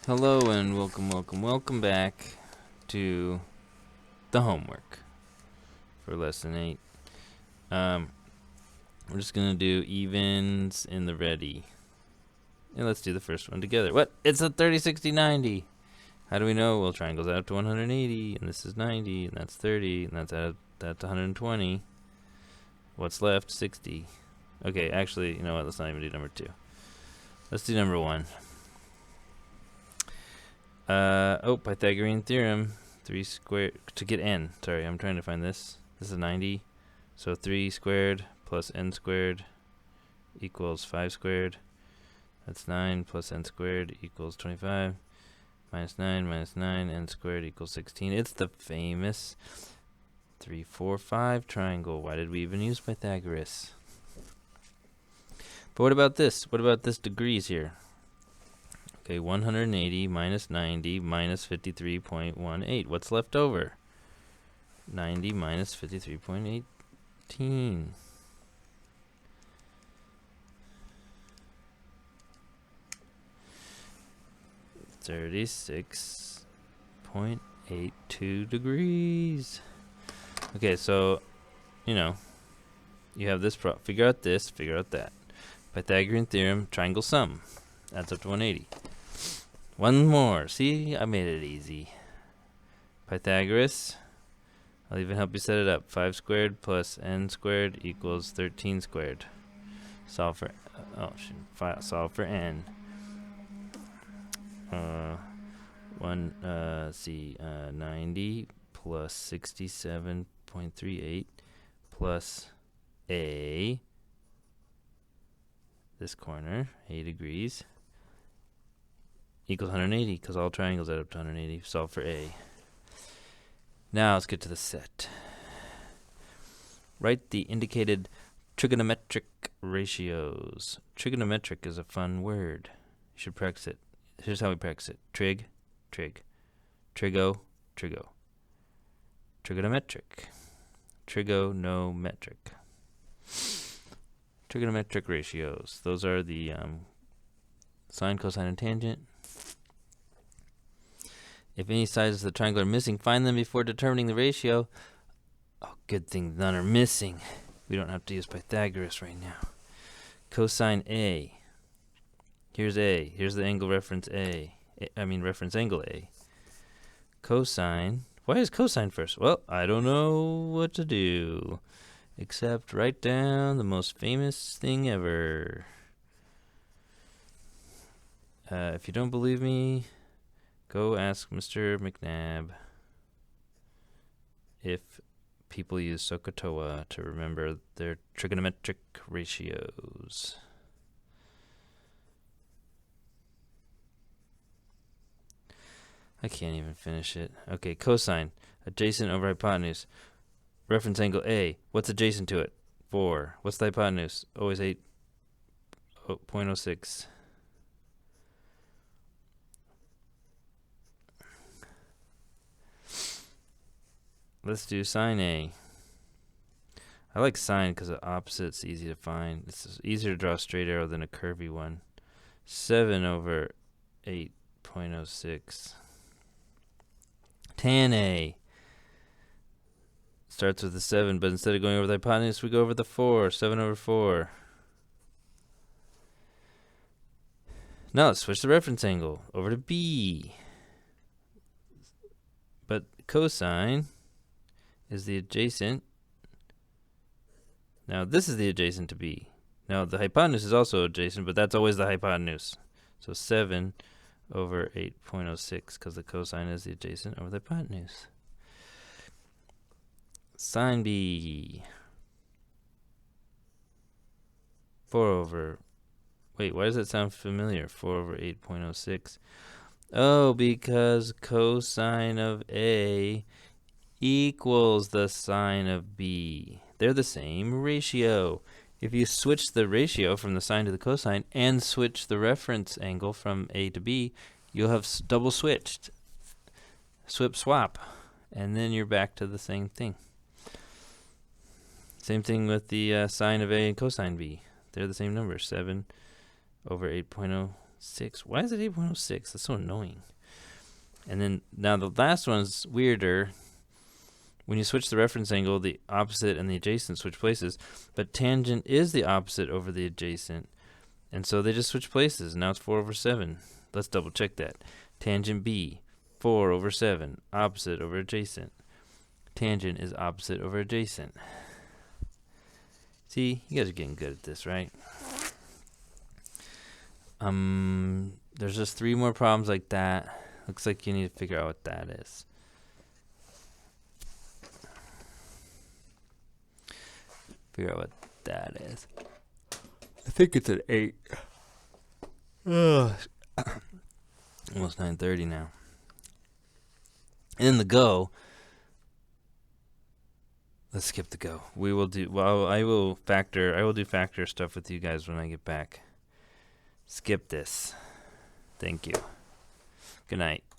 Hello and welcome back to the homework for lesson 8. We're just gonna do evens in the ready. And let's do the first one together. What? It's a 30, 60, 90. How do we know? Well, triangles add up to 180, and this is 90, and that's 30, and that's 120. What's left? 60. Okay, actually, you know what? Let's not even do number 2. Let's do number 1. Pythagorean theorem. 3 squared to get n. Sorry, I'm trying to find this. This is 90. So 3 squared plus n squared equals 5 squared. That's 9 plus n squared equals 25. Minus 9, n squared equals 16. It's the famous 3, 4, 5 triangle. Why did we even use Pythagoras? But what about this? What about this degrees here? Okay, 180 minus 90 minus 53.18. What's left over? 90 minus 53.18. .82 degrees. Okay, so, you have this figure out this, figure out that. Pythagorean theorem, triangle sum. Adds up to 180. One more. See, I made it easy. Pythagoras. I'll even help you set it up. 5 squared plus n squared equals 13 squared. Solve for solve for n. 90 plus 67.38 plus a. This corner, 8 degrees. Equals 180, because all triangles add up to 180. Solve for a. Now let's get to the set. Write the indicated trigonometric ratios. Trigonometric is a fun word. You should practice it. Here's how we practice it. Trig, trig. Trigo, trigo. Trigonometric. Trigonometric. Trigonometric ratios. Those are the sine, cosine, and tangent. If any sides of the triangle are missing, find them before determining the ratio. Oh, good thing none are missing. We don't have to use Pythagoras right now. Cosine A. Here's A. Here's the angle reference A. Reference angle A. Cosine. Why is cosine first? Well, I don't know what to do. Except write down the most famous thing ever. If you don't believe me, go ask Mr. McNabb if people use SOHCAHTOA to remember their trigonometric ratios. I can't even finish it. Okay, cosine. Adjacent over hypotenuse. Reference angle A. What's adjacent to it? 4. What's the hypotenuse? Always 8.06. Let's do sine A. I like sine because the opposite's easy to find. It's easier to draw a straight arrow than a curvy one. 7 over 8.06. Tan A. Starts with the 7, but instead of going over the hypotenuse, we go over the 4. 7 over 4. Now let's switch the reference angle over to B. But cosine is the adjacent. Now this is the adjacent to B. Now the hypotenuse is also adjacent, but that's always the hypotenuse. So 7 over 8.06, because the cosine is the adjacent over the hypotenuse. Sine B. 4 over... Wait, why does that sound familiar? 4 over 8.06. Oh, because cosine of A equals the sine of B. They're the same ratio. If you switch the ratio from the sine to the cosine and switch the reference angle from A to B, you'll have double switched. Swap. And then you're back to the same thing. Same thing with the sine of A and cosine B. They're the same number, 7 over 8.06. 6. Why is it 8.06? That's so annoying. And then now the last one's weirder. When you switch the reference angle, the opposite and the adjacent switch places, but tangent is the opposite over the adjacent. And so they just switch places. Now it's 4 over 7. Let's double check that. Tangent B, 4 over 7, opposite over adjacent. Tangent is opposite over adjacent. See, you guys are getting good at this, right? There's just 3 more problems like that. Looks like you need to figure out what that is. Figure out what that is. I think it's an 8. Almost 9:30 now. And then the go. Let's skip the go. We will do. Well, I will do factor stuff with you guys when I get back. Skip this. Thank you. Good night.